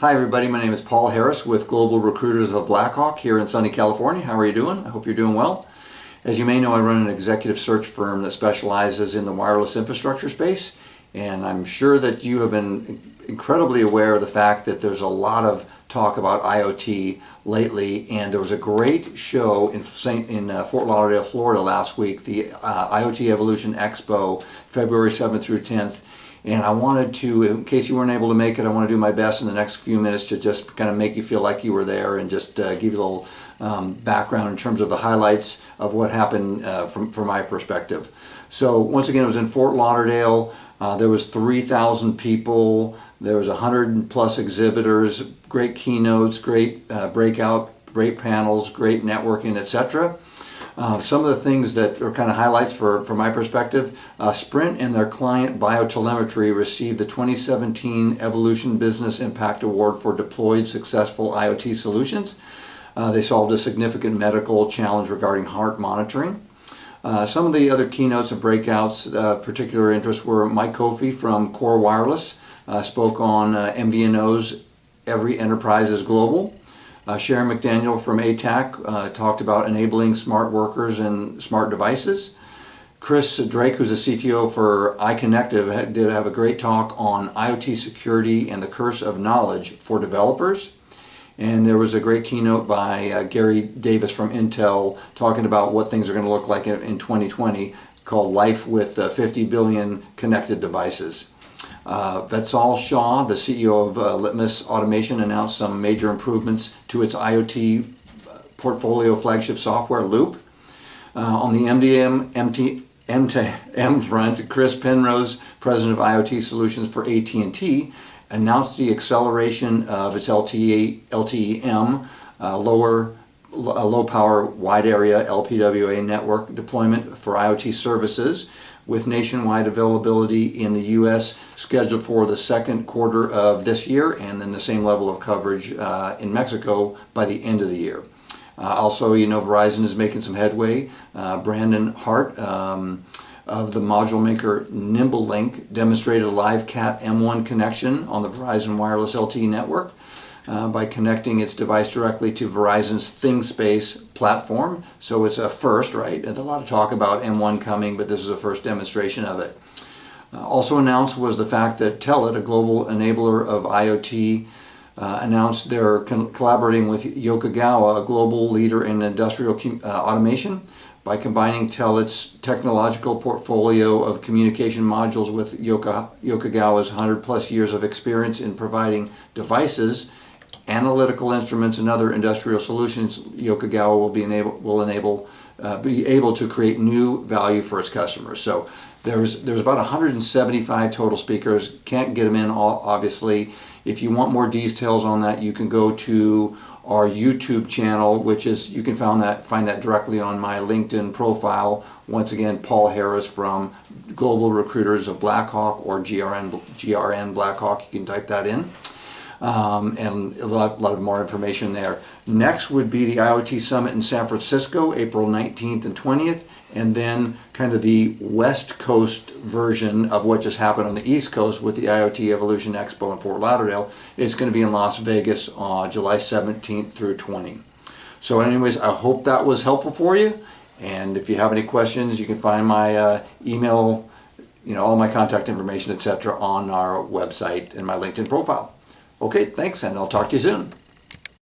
Hi everybody, my name is Paul Harris with Global Recruiters of Blackhawk here in sunny California. How are you doing? I hope you're doing well. As you may know, I run an executive search firm that specializes in the wireless infrastructure space, and I'm sure that you have been incredibly aware of the fact that there's a lot of talk about IoT lately, and there was a great show in Fort Lauderdale, Florida last week, the IoT Evolution Expo, February 7th through 10th. And I wanted to, in case you weren't able to make it, I want to do my best in the next few minutes to just kind of make you feel like you were there and just give you a little background in terms of the highlights of what happened from my perspective. So once again, it was in Fort Lauderdale. There was 3,000 people. There was 100+ exhibitors, great keynotes, great breakout, great panels, great networking, etc. Some of the things that are kind of highlights from my perspective, Sprint and their client Biotelemetry received the 2017 Evolution Business Impact Award for deployed successful IoT solutions. They solved a significant medical challenge regarding heart monitoring. Some of the other keynotes and breakouts of particular interest were Mike Kofi from Core Wireless, spoke on MVNOs, Every Enterprise is Global. Sharon McDaniel from ATAC talked about enabling smart workers and smart devices. Chris Drake, who's a CTO for iConnective, did have a great talk on IoT security and the curse of knowledge for developers. And there was a great keynote by Gary Davis from Intel talking about what things are going to look like in 2020, called Life with 50 billion connected devices. Vetsal Shah, the CEO of Litmus Automation, announced some major improvements to its IoT portfolio flagship software, Loop. On the M2M front, Chris Penrose, president of IoT Solutions for AT&T, announced the acceleration of its LTE-M, low power wide area LPWA network deployment for IoT services, with nationwide availability in the U.S. scheduled for the second quarter of this year, and then the same level of coverage in Mexico by the end of the year. Also, you know, Verizon is making some headway. Brandon Hart of the module maker NimbleLink demonstrated a live Cat M1 connection on the Verizon Wireless LTE network by connecting its device directly to Verizon's ThingSpace platform. So it's a first, right? And a lot of talk about M1 coming, but this is a first demonstration of it. Also announced was the fact that Telit, a global enabler of IoT, announced they're collaborating with Yokogawa, a global leader in industrial automation, by combining Telit's technological portfolio of communication modules with Yokogawa's 100+ years of experience in providing devices, analytical instruments, and other industrial solutions. Yokogawa will be able to create new value for its customers. So there's about 175 total speakers. Can't get them in all, obviously. If you want more details on that, you can go to our YouTube channel, which is, you can find that directly on my LinkedIn profile. Once again, Paul Harris from Global Recruiters of Blackhawk, or GRN Blackhawk. You can type that in. And a lot more information there. Next would be the IoT Summit in San Francisco, April 19th and 20th, and then kind of the West Coast version of what just happened on the East Coast with the IoT Evolution Expo in Fort Lauderdale. It's going to be in Las Vegas on July 17th through 20th. So anyways, I hope that was helpful for you, and if you have any questions, you can find my email, all my contact information, etc. on our website and my LinkedIn profile. Okay, thanks, and I'll talk to you soon.